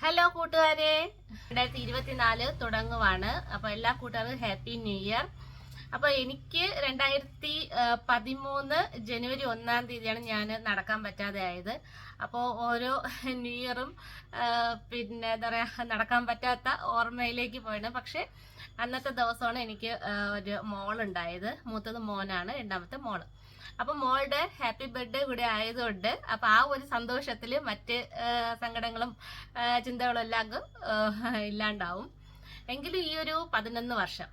Hello കൂട്ടുകാരെ, 2024 തുടങ്ങുവാണ്. അപ്പോൾ എല്ലാ കൂട്ടുകാർക്കും ഹാപ്പി ന്യൂ ഇയർ. അപ്പോൾ എനിക്ക് 2013 ജനുവരി 1-ാം തീയതിയാണ് ഞാൻ നടക്കാൻ പറ്റാതെ ആയത്. അപ്പോൾ ഓരോ ന്യൂ ഇയറും പിന്നെ എന്താ പറയുക, നടക്കാൻ പറ്റാത്ത ഓർമ്മയിലേക്ക് പോയത്. പക്ഷേ അന്നത്തെ ദിവസമാണ് എനിക്ക് ഒരു മോളുണ്ടായത്. മൂത്തത് മോനാണ്, രണ്ടാമത്തെ മോള്. അപ്പൊ മോളുടെ ഹാപ്പി ബർത്ത്ഡേ കൂടെ ആയതുകൊണ്ട് അപ്പൊ ആ ഒരു സന്തോഷത്തിൽ മറ്റ് സങ്കടങ്ങളും ചിന്തകളും എല്ലാം ഇല്ലാണ്ടാവും. എങ്കിലും ഈ ഒരു 11 വർഷം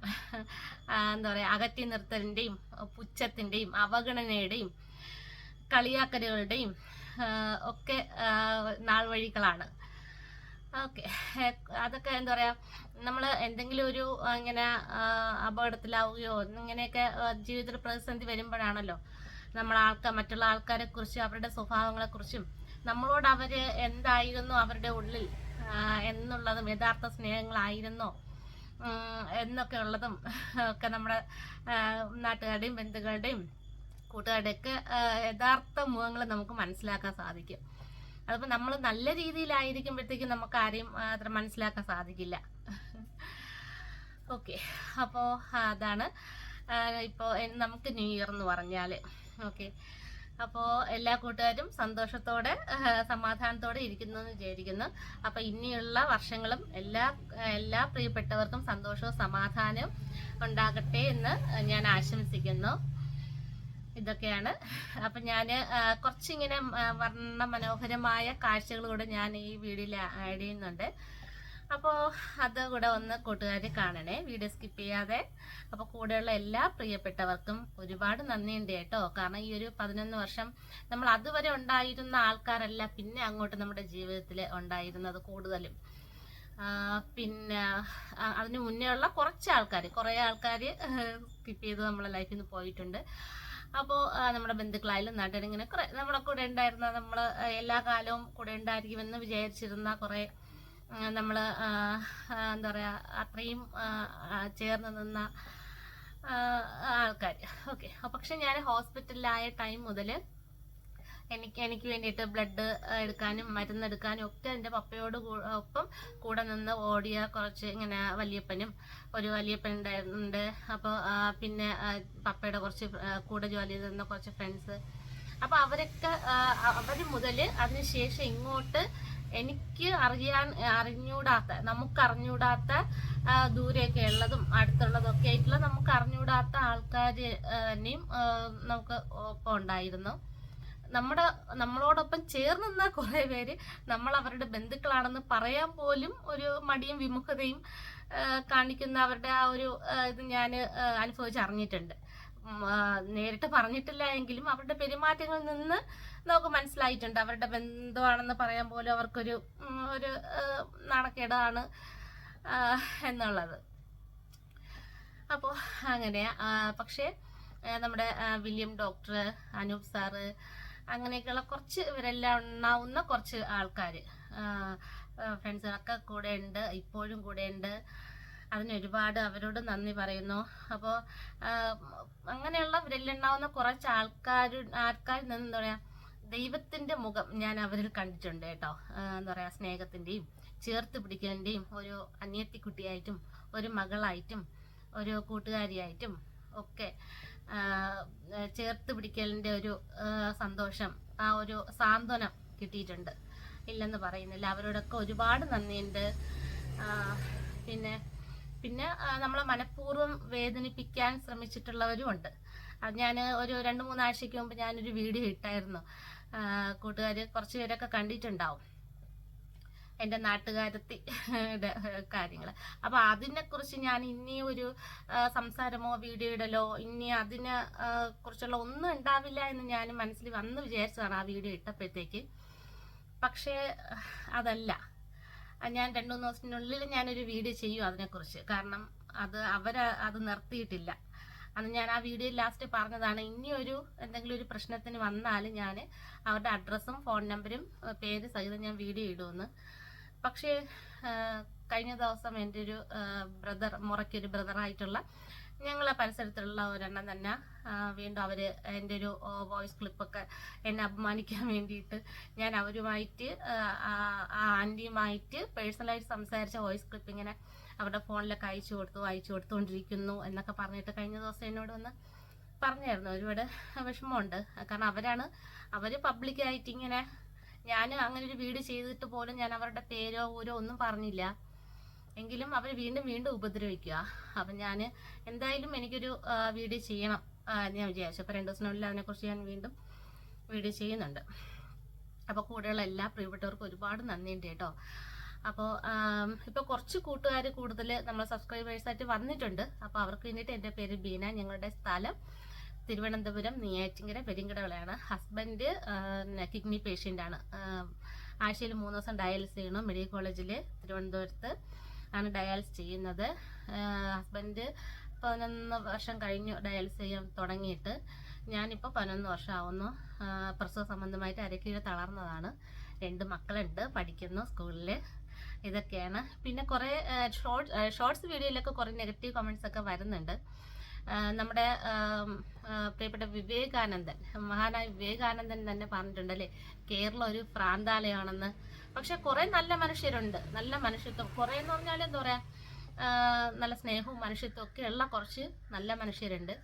എന്താ പറയാ, അകറ്റി നിർത്തലിന്റെയും പുച്ഛത്തിന്റെയും അവഗണനയുടെയും കളിയാക്കലുകളുടെയും ഒക്കെ നാൾ വഴികളാണ്. ഓക്കെ, അതൊക്കെ എന്താ പറയാ, നമ്മൾ എന്തെങ്കിലും ഒരു ഇങ്ങനെ അപകടത്തിലാവുകയോ ഇങ്ങനെയൊക്കെ ജീവിതത്തിൽ പ്രതിസന്ധി വരുമ്പോഴാണല്ലോ മറ്റുള്ള ആൾക്കാരെ കുറിച്ചും അവരുടെ സ്വഭാവങ്ങളെ കുറിച്ചും നമ്മളോട് അവര് എന്തായിരുന്നു അവരുടെ ഉള്ളിൽ എന്നുള്ളതും യഥാർത്ഥ സ്നേഹങ്ങളായിരുന്നോ എന്നൊക്കെ ഉള്ളതും ഒക്കെ നമ്മുടെ നാട്ടുകാരുടെയും ബന്ധുക്കളുടെയും കൂട്ടുകാരുടെയൊക്കെ യഥാർത്ഥ മുഖങ്ങൾ നമുക്ക് മനസ്സിലാക്കാൻ സാധിക്കും. അതിപ്പോൾ നമ്മൾ നല്ല രീതിയിലായിരിക്കുമ്പോഴത്തേക്കും നമുക്ക് ആരെയും അത്ര മനസ്സിലാക്കാൻ സാധിക്കില്ല. ഓക്കെ, അപ്പോൾ അതാണ് ഇപ്പോൾ നമുക്ക് ന്യൂ ഇയർ എന്ന് പറഞ്ഞാൽ. ഓക്കെ, അപ്പോൾ എല്ലാ കൂട്ടുകാരും സന്തോഷത്തോടെ സമാധാനത്തോടെ ഇരിക്കുന്നു എന്ന് വിചാരിക്കുന്നു. അപ്പോൾ ഇനിയുള്ള വർഷങ്ങളും എല്ലാ പ്രിയപ്പെട്ടവർക്കും സന്തോഷവും സമാധാനവും ഉണ്ടാകട്ടെ എന്ന് ഞാൻ ആശംസിക്കുന്നു. ഇതൊക്കെയാണ്. അപ്പം ഞാൻ കുറച്ചിങ്ങനെ വർണ്ണ മനോഹരമായ കാഴ്ചകളൂടെ ഞാൻ ഈ വീഡിയോയിൽ ആഡ് ചെയ്യുന്നുണ്ട്. അപ്പോൾ അതുകൂടെ ഒന്ന് കൂട്ടുകാർ കാണണേ, വീഡിയോ സ്കിപ്പ് ചെയ്യാതെ. അപ്പോൾ കൂടെയുള്ള എല്ലാ പ്രിയപ്പെട്ടവർക്കും ഒരുപാട് നന്ദിയുണ്ട് കേട്ടോ. കാരണം ഈ ഒരു 11 വർഷം നമ്മൾ അതുവരെ ഉണ്ടായിരുന്ന ആൾക്കാരല്ല പിന്നെ അങ്ങോട്ട് നമ്മുടെ ജീവിതത്തിൽ ഉണ്ടായിരുന്നത് കൂടുതലും. പിന്നെ അതിന് മുന്നേ ഉള്ള കുറേ ആൾക്കാർ സ്കിപ്പ് ചെയ്ത് നമ്മളെ ലൈഫിൽ നിന്ന് പോയിട്ടുണ്ട്. അപ്പോൾ നമ്മുടെ ബന്ധുക്കളായാലും നാട്ടുകാരിങ്ങനെ കുറേ നമ്മളെ കൂടെ ഉണ്ടായിരുന്ന, നമ്മൾ എല്ലാ കാലവും കൂടെ ഉണ്ടായിരിക്കുമെന്ന് വിചാരിച്ചിരുന്ന കുറേ നമ്മൾ എന്താ പറയുക, അത്രയും ചേർന്ന് നിന്ന ആൾക്കാർ. ഓക്കെ, പക്ഷെ ഞാൻ ഹോസ്പിറ്റലിലായ ടൈം മുതൽ എനിക്ക് വേണ്ടിയിട്ട് ബ്ലഡ് എടുക്കാനും മരുന്നെടുക്കാനും ഒക്കെ എൻ്റെ പപ്പയോട് ഒപ്പം കൂടെ നിന്ന് ഓടിയ കുറച്ച് ഇങ്ങനെ ഒരു വലിയപ്പൻ ഉണ്ടായിരുന്നുണ്ട്. അപ്പോൾ പിന്നെ പപ്പയുടെ കുറച്ച് കൂടെ ജോലി ചെയ്തിരുന്ന കുറച്ച് ഫ്രണ്ട്സ്. അപ്പോൾ അവർ മുതൽ അതിനുശേഷം ഇങ്ങോട്ട് എനിക്ക് നമുക്കറിഞ്ഞൂടാത്ത ദൂരെയൊക്കെ ഉള്ളതും അടുത്തുള്ളതും ഒക്കെ ആയിട്ടുള്ള നമുക്കറിഞ്ഞൂടാത്ത ആൾക്കാരെയും നമുക്ക് ഒപ്പം ഉണ്ടായിരുന്നു. നമ്മളോടൊപ്പം ചേർന്ന് നിന്ന കുറേ പേര് നമ്മൾ അവരുടെ ബന്ധുക്കളാണെന്ന് പറയാൻ പോലും ഒരു മടിയും വിമുഖതയും കാണിക്കുന്ന അവരുടെ ആ ഒരു ഇത് ഞാൻ അനുഭവിച്ചറിഞ്ഞിട്ടുണ്ട്. നേരിട്ട് പറഞ്ഞിട്ടില്ല എങ്കിലും അവരുടെ പെരുമാറ്റങ്ങളിൽ നിന്ന് നമുക്ക് മനസ്സിലായിട്ടുണ്ട്. അവരുടെ ബന്ധമാണെന്ന് പറയാൻ പോലും അവർക്കൊരു നാണക്കേടാണ് എന്നുള്ളത്. അപ്പോൾ അങ്ങനെ പക്ഷേ നമ്മുടെ വില്യം ഡോക്ടർ, അനൂപ് സാറ്, അങ്ങനെയൊക്കെയുള്ള കുറച്ച് ഇവരെല്ലാം ഉണ്ടാവുന്ന കുറച്ച് ആൾക്കാർ ഫ്രണ്ട്സുകളൊക്കെ കൂടെ ഉണ്ട്, ഇപ്പോഴും കൂടെ ഉണ്ട്. അതിനൊരുപാട് അവരോട് നന്ദി പറയുന്നു. അപ്പോൾ അങ്ങനെയുള്ള ഇവരെല്ലാം ഉണ്ടാവുന്ന കുറച്ച് ആൾക്കാരിൽ നിന്ന് എന്താ പറയുക, ദൈവത്തിൻ്റെ മുഖം ഞാൻ അവരിൽ കണ്ടിട്ടുണ്ട് കേട്ടോ. എന്താ പറയുക, സ്നേഹത്തിൻ്റെയും ചേർത്ത് പിടിക്കലിൻ്റെയും ഒരു അനിയത്തിക്കുട്ടിയായിട്ടും ഒരു മകളായിട്ടും ഒരു കൂട്ടുകാരിയായിട്ടും ഒക്കെ ചേർത്ത് പിടിക്കലിൻ്റെ ഒരു സന്തോഷം, ആ ഒരു സാന്ത്വനം കിട്ടിയിട്ടുണ്ട്. ഇല്ലെന്ന് പറയുന്നില്ല. അവരോടൊക്കെ ഒരുപാട് നന്ദിയുണ്ട്. പിന്നെ നമ്മളെ മനഃപൂർവ്വം വേദനിപ്പിക്കാൻ ശ്രമിച്ചിട്ടുള്ളവരും ഉണ്ട്. അത് ഞാൻ ഒരു 2-3 ആഴ്ചയ്ക്ക് മുമ്പ് ഞാനൊരു വീഡിയോ ഇട്ടായിരുന്നു. കൂട്ടുകാർ കുറച്ച് പേരൊക്കെ കണ്ടിട്ടുണ്ടാവും, എൻ്റെ നാട്ടുകാരത്തിയുടെ കാര്യങ്ങൾ. അപ്പോൾ അതിനെക്കുറിച്ച് ഞാൻ ഇനി ഒരു സംസാരമോ വീഡിയോ ഇടലോ ഇനി അതിനെ കുറിച്ചുള്ള ഒന്നും ഉണ്ടാവില്ല എന്ന് ഞാൻ മനസ്സിൽ വന്ന് വിചാരിച്ചതാണ് ആ വീഡിയോ ഇട്ടപ്പോഴത്തേക്ക്. പക്ഷേ അതല്ല, ഞാൻ 2-3 ദിവസത്തിനുള്ളിൽ ഞാനൊരു വീഡിയോ ചെയ്യും അതിനെക്കുറിച്ച്. കാരണം അത് നിർത്തിയിട്ടില്ല. അന്ന് ഞാൻ ആ വീഡിയോ ലാസ്റ്റ് പറഞ്ഞതാണ്, ഇനിയൊരു എന്തെങ്കിലും ഒരു പ്രശ്നത്തിന് വന്നാൽ ഞാൻ അവരുടെ അഡ്രസ്സും ഫോൺ നമ്പരും പേര് സഹിതം ഞാൻ വീഡിയോ ഇടുമെന്ന്. പക്ഷേ കഴിഞ്ഞ ദിവസം എൻ്റെ ഒരു മുറയ്ക്കൊരു ബ്രദറായിട്ടുള്ള ഞങ്ങളെ പരിസരത്തുള്ള ഒരെണ്ണം തന്നെ വീണ്ടും അവർ എൻ്റെ ഒരു വോയിസ് ക്ലിപ്പൊക്കെ എന്നെ അപമാനിക്കാൻ വേണ്ടിയിട്ട് ഞാൻ അവരുമായിട്ട് ആൻറ്റിയുമായിട്ട് പേഴ്സണലായിട്ട് സംസാരിച്ച വോയിസ് ക്ലിപ്പ് ഇങ്ങനെ അവരുടെ ഫോണിലൊക്കെ അയച്ചു കൊടുത്തുകൊണ്ടിരിക്കുന്നു എന്നൊക്കെ പറഞ്ഞിട്ട് കഴിഞ്ഞ ദിവസം എന്നോട് വന്ന് പറഞ്ഞായിരുന്നു. ഒരുപാട് വിഷമമുണ്ട്. കാരണം അവർ പബ്ലിക്കായിട്ട് ഇങ്ങനെ, ഞാൻ അങ്ങനെ ഒരു വീഡിയോ ചെയ്തിട്ട് പോലും ഞാൻ അവരുടെ പേരോ ഊരോ ഒന്നും പറഞ്ഞില്ല, എങ്കിലും അവർ വീണ്ടും ഉപദ്രവിക്കുക. അപ്പം ഞാൻ എന്തായാലും എനിക്കൊരു വീഡിയോ ചെയ്യണം ഞാൻ വിചാരിച്ചു. അപ്പോൾ 2 ദിവസത്തിനുള്ളിൽ അതിനെക്കുറിച്ച് ഞാൻ വീണ്ടും വീഡിയോ ചെയ്യുന്നുണ്ട്. അപ്പോൾ കൂടെയുള്ള എല്ലാ പ്രിയപ്പെട്ടവർക്കും ഒരുപാട് നന്ദിയുണ്ട് കേട്ടോ. അപ്പോൾ ഇപ്പോൾ കുറച്ച് കൂട്ടുകാർ കൂടുതൽ നമ്മൾ സബ്സ്ക്രൈബേഴ്സായിട്ട് വന്നിട്ടുണ്ട്. അപ്പോൾ അവർക്ക് വേണ്ടിയിട്ട് എൻ്റെ പേര് ബീന, ഞങ്ങളുടെ സ്ഥലം തിരുവനന്തപുരം നെയ്യാറ്റിൻകര പെരിങ്കടവിളയാണ്. ഹസ്ബൻഡ് കിഡ്നി പേഷ്യൻ്റാണ്. ആഴ്ചയിൽ 3 ദിവസം ഡയാലിസിസ് ചെയ്യണം. മെഡിക്കൽ കോളേജിൽ തിരുവനന്തപുരത്ത് ആണ് ഡയാലിസിസ് ചെയ്യുന്നത്. ഹസ്ബൻഡ് 11 വർഷം കഴിഞ്ഞു ഡയാലിസിസ് ചെയ്യാൻ തുടങ്ങിയിട്ട്. ഞാനിപ്പോൾ 11 വർഷം ആവുന്നു. പ്രസവ സംബന്ധമായിട്ട് അരക്കീഴ് തളർന്നതാണ്. 2 മക്കളുണ്ട്, പഠിക്കുന്നു സ്കൂളിൽ. ഇതൊക്കെയാണ്. പിന്നെ കുറേ ഷോർട്സ് വീഡിയോയിലൊക്കെ കുറേ നെഗറ്റീവ് കമൻറ്റ്സ് ഒക്കെ വരുന്നുണ്ട്. നമ്മുടെ പ്രിയപ്പെട്ട വിവേകാനന്ദൻ, മഹാനായ വിവേകാനന്ദൻ തന്നെ പറഞ്ഞിട്ടുണ്ടല്ലേ, കേരളം ഒരു പ്രാന്താലയമാണെന്ന്. പക്ഷെ കുറേ നല്ല മനുഷ്യരുണ്ട്, നല്ല മനുഷ്യത്വം. കുറേ എന്ന് പറഞ്ഞാൽ എന്താ പറയുക, നല്ല സ്നേഹവും മനുഷ്യത്വം ഒക്കെ ഉള്ള കുറച്ച് നല്ല മനുഷ്യരുണ്ട്.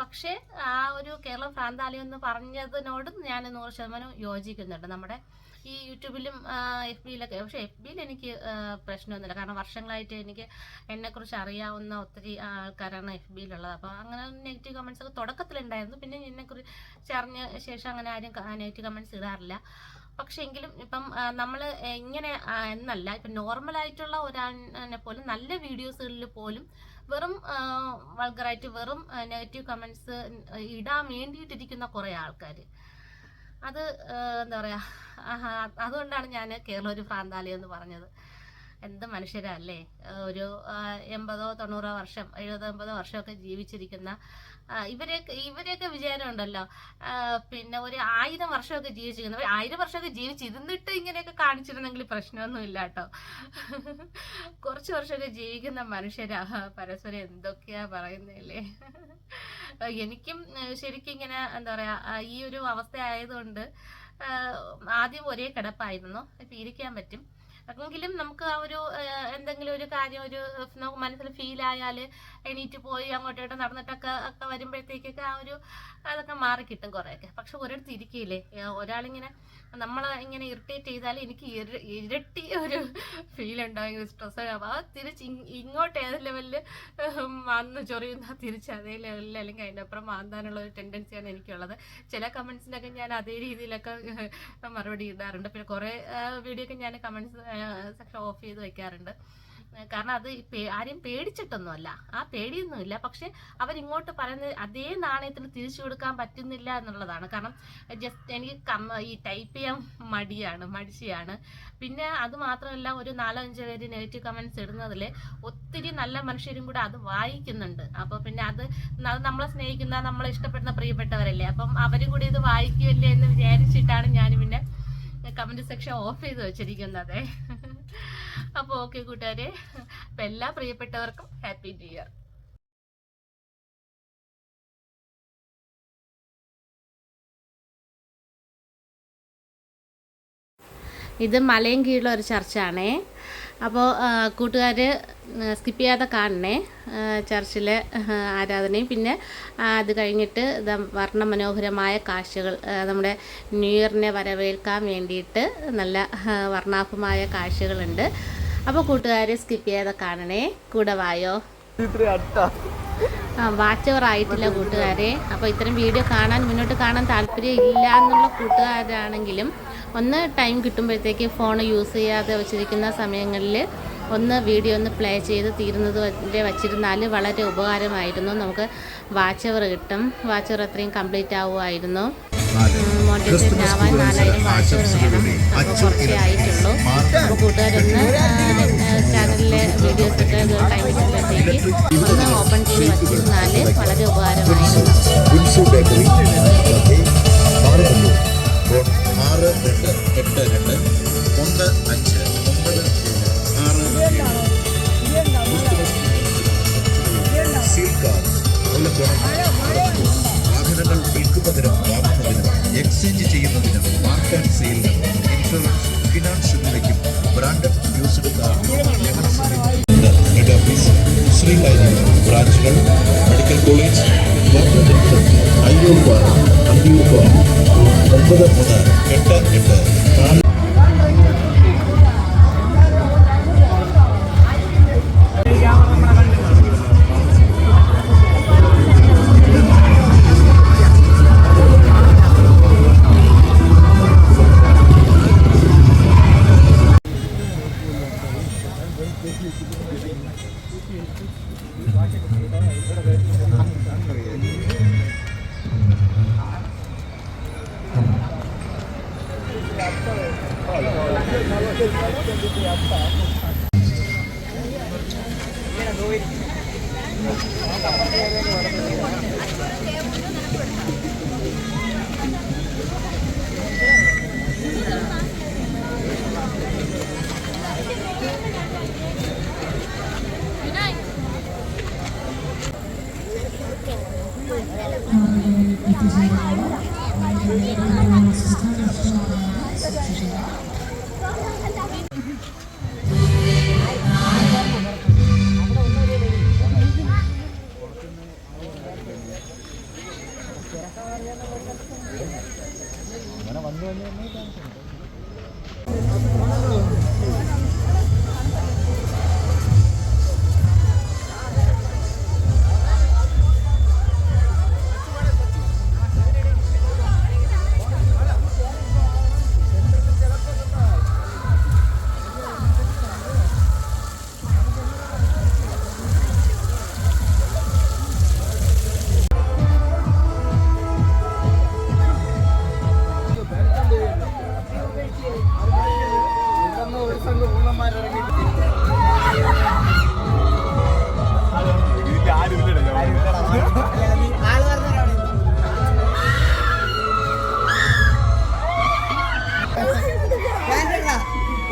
പക്ഷേ ആ ഒരു കേരളം പ്രാന്താലയം എന്ന് പറഞ്ഞതിനോടും ഞാൻ 100% യോജിക്കുന്നുണ്ട്. നമ്മുടെ ഈ യൂട്യൂബിലും FBയിലൊക്കെ. പക്ഷേ FBയിൽ എനിക്ക് പ്രശ്നമൊന്നുമില്ല, കാരണം വർഷങ്ങളായിട്ട് എനിക്ക് എന്നെക്കുറിച്ച് അറിയാവുന്ന ഒത്തിരി ആൾക്കാരാണ് FBയിലുള്ളത്. അപ്പോൾ അങ്ങനെ നെഗറ്റീവ് കമൻസ് ഒക്കെ തുടക്കത്തിലുണ്ടായിരുന്നു. പിന്നെ എന്നെക്കുറിച്ച് അറിഞ്ഞ ശേഷം അങ്ങനെ ആരും നെഗറ്റീവ് കമൻസ് ഇടാറില്ല. പക്ഷെ എങ്കിലും ഇപ്പം നമ്മൾ ഇങ്ങനെ എന്നല്ല, ഇപ്പം നോർമലായിട്ടുള്ള ഒരാളിനെ പോലും നല്ല വീഡിയോസുകളിൽ പോലും വെറും വൾഗറായിട്ട് വെറും നെഗറ്റീവ് കമൻസ് ഇടാൻ വേണ്ടിയിട്ടിരിക്കുന്ന കുറേ ആൾക്കാർ. അത് എന്താ പറയുക, അതുകൊണ്ടാണ് ഞാൻ കേരളം ഒരു പ്രാന്താലയം എന്ന് പറഞ്ഞത്. എന്ത് മനുഷ്യരല്ലേ, ഒരു 80-90 വർഷം 70-80 വർഷമൊക്കെ ജീവിച്ചിരിക്കുന്ന ഇവരെയൊക്കെ വിചാരം ഉണ്ടല്ലോ, പിന്നെ ഒരു 1000 വർഷമൊക്കെ ജീവിച്ചിരിക്കുന്നത്. 1000 വർഷമൊക്കെ ജീവിച്ചിരുന്നിട്ട് ഇങ്ങനെയൊക്കെ കാണിച്ചിരുന്നെങ്കിൽ പ്രശ്നമൊന്നുമില്ല കേട്ടോ. കുറച്ച് വർഷമൊക്കെ ജീവിക്കുന്ന മനുഷ്യരാ പരസ്പരം എന്തൊക്കെയാ പറയുന്നില്ലേ. എനിക്കും ശരിക്കും ഇങ്ങനെ എന്താ പറയാ, ഈ ഒരു അവസ്ഥ ആയതുകൊണ്ട് ആദ്യം ഒരേ കിടപ്പായിരുന്നു, ഇപ്പം ഇരിക്കാൻ പറ്റും. എങ്കിലും നമുക്ക് ആ ഒരു എന്തെങ്കിലും ഒരു കാര്യം നമുക്ക് മനസ്സിൽ ഫീലായാൽ എണീറ്റ് പോയി അങ്ങോട്ടോട്ട് നടന്നിട്ടൊക്കെ വരുമ്പോഴത്തേക്കൊക്കെ ആ ഒരു അതൊക്കെ മാറിക്കിട്ടും കുറേയൊക്കെ. പക്ഷെ ഒരിടത്ത് ഇരിക്കില്ലേ, ഒരാളിങ്ങനെ നമ്മളെ ഇങ്ങനെ ഇറിറ്റേറ്റ് ചെയ്താൽ എനിക്ക് ഇരട്ടി ഒരു ഫീൽ ഉണ്ടാകും, സ്ട്രെസ്. അപ്പോൾ തിരിച്ച് ഇങ്ങോട്ട് ഏത് ലെവലിൽ വന്ന് ചൊറിയുന്ന തിരിച്ച് അതേ ലെവലിൽ അല്ലെങ്കിൽ അതിൻ്റെ അപ്പുറം മാന്താനുള്ള ഒരു ടെൻഡൻസിയാണ് എനിക്കുള്ളത്. ചില കമൻസിനൊക്കെ ഞാൻ അതേ രീതിയിലൊക്കെ മറുപടി ഇടാറുണ്ട്. പിന്നെ കുറേ വീഡിയോ ഒക്കെ ഞാൻ കമൻസ് സെക്ഷൻ ഓഫ് ചെയ്ത് വെക്കാറുണ്ട്. കാരണം അത് ആരെയും പേടിച്ചിട്ടൊന്നുമല്ല, ആ പേടിയൊന്നുമില്ല. പക്ഷെ അവരിങ്ങോട്ട് പറയുന്നത് അതേ നാണയത്തിന് തിരിച്ചു കൊടുക്കാൻ പറ്റുന്നില്ല എന്നുള്ളതാണ്. കാരണം ജസ്റ്റ് എനിക്ക് ഈ ടൈപ്പ് ചെയ്യാൻ മടിയാണ്. പിന്നെ അത് മാത്രമല്ല, ഒരു 4-5 പേര് നെഗറ്റീവ് കമൻറ്റ്സ് ഇടുന്നതിൽ ഒത്തിരി നല്ല മനുഷ്യരും കൂടെ അത് വായിക്കുന്നുണ്ട്. അപ്പോൾ പിന്നെ അത് നമ്മളെ സ്നേഹിക്കുന്ന, നമ്മളെ ഇഷ്ടപ്പെടുന്ന പ്രിയപ്പെട്ടവരല്ലേ, അപ്പം അവരും കൂടി ഇത് വായിക്കുമല്ലേ എന്ന് വിചാരിച്ചിട്ടാണ് ഞാൻ പിന്നെ കമൻറ്റ് സെക്ഷൻ ഓഫ് ചെയ്ത് വെച്ചിരിക്കുന്നത്. അപ്പോൾ ഓക്കെ കൂട്ടുകാരെ, അപ്പം എല്ലാ പ്രിയപ്പെട്ടവർക്കും ഹാപ്പി ന്യൂ ഇയർ. ഇത് മലയും കീഴിലുള്ള ഒരു ചർച്ചാണേ. അപ്പോൾ കൂട്ടുകാർ സ്കിപ്പ് ചെയ്യാതെ കാണണേ ചർച്ചിലെ ആരാധനയും. പിന്നെ അത് കഴിഞ്ഞിട്ട് വർണ്ണമനോഹരമായ കാഴ്ചകൾ, നമ്മുടെ ന്യൂ ഇയറിനെ വരവേൽക്കാൻ വേണ്ടിയിട്ട് നല്ല വർണ്ണാഭമായ കാഴ്ചകളുണ്ട്. അപ്പോൾ കൂട്ടുകാർ സ്കിപ്പ് ചെയ്യാതെ കാണണേ, കൂടെ വായോ. വാച്ച് ഓവർ ആയിട്ടില്ല കൂട്ടുകാരെ. അപ്പോൾ ഇത്തരം വീഡിയോ മുന്നോട്ട് കാണാൻ താല്പര്യം ഇല്ല എന്നുള്ള കൂട്ടുകാരാണെങ്കിലും ഒന്ന് ടൈം കിട്ടുമ്പോഴത്തേക്ക് ഫോൺ യൂസ് ചെയ്യാതെ വെച്ചിരിക്കുന്ന സമയങ്ങളിൽ ഒന്ന് വീഡിയോ ഒന്ന് പ്ലേ ചെയ്ത് തീരുന്നത് വരെ വച്ചിരുന്നാൽ വളരെ ഉപകാരമായിരുന്നു. നമുക്ക് വാച്ച് അവർ കിട്ടും. വാച്ച് അവർ അത്രയും കംപ്ലീറ്റ് ആവുമായിരുന്നു. മോട്ടിവേറ്റ് ആവാൻ 4000 വാച്ച് അവർ വേണം. അപ്പോൾ കുറച്ചേ ആയിട്ടുള്ളൂ. അപ്പോൾ കൂട്ടുകാരൊന്ന് ചാനലിലെ വീഡിയോസൊക്കെ ടൈം കിട്ടുമ്പോഴത്തേക്ക് ഒന്ന് ഓപ്പൺ ചെയ്ത് വച്ചിരുന്നാൽ വളരെ ഉപകാരമായിരുന്നു. 62821596 Silka ഫാമിലി ക്ലിനിക് ബ്രാഞ്ചുകൾ മെഡിക്കൽ കോളേജ് അയ്യൂർ അന്തിയൂർ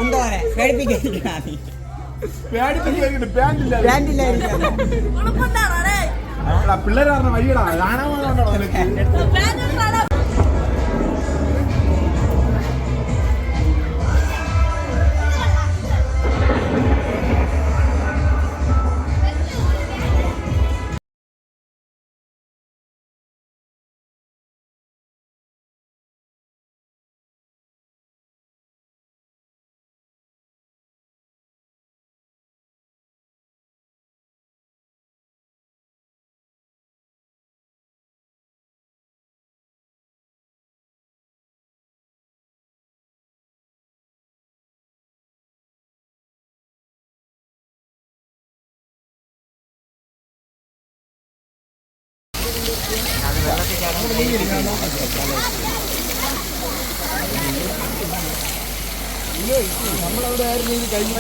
9388 പിള്ളേർ പറഞ്ഞ വഴിയടാ കാണാൻ നമ്മളവിടെ ആയിരുന്നു ഇത് കഴിഞ്ഞ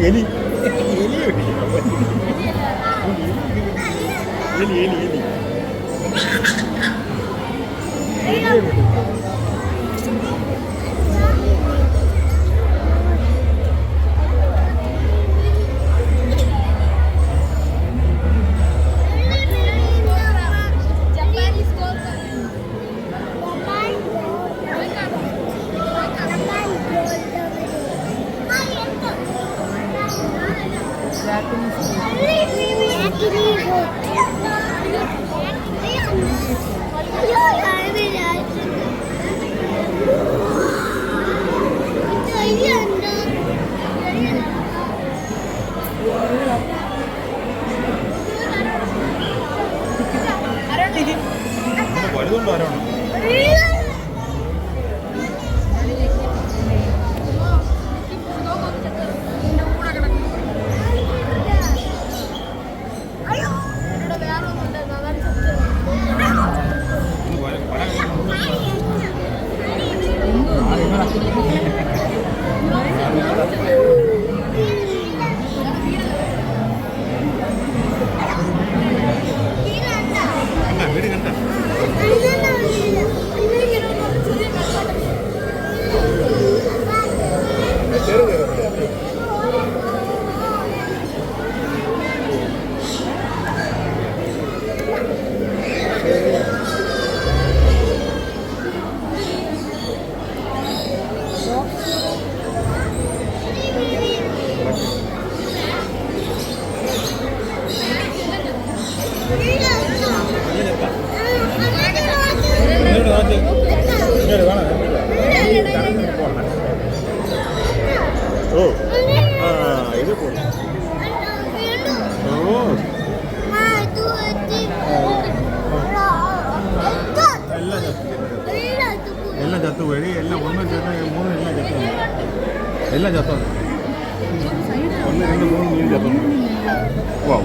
ഇത് എല്ലാം ചത്തോ? 1, 2, 3 മീൻ ചത്തോ? വാ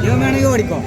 ഇവൻ വേണമെങ്കിൽ ഓടിക്കോ.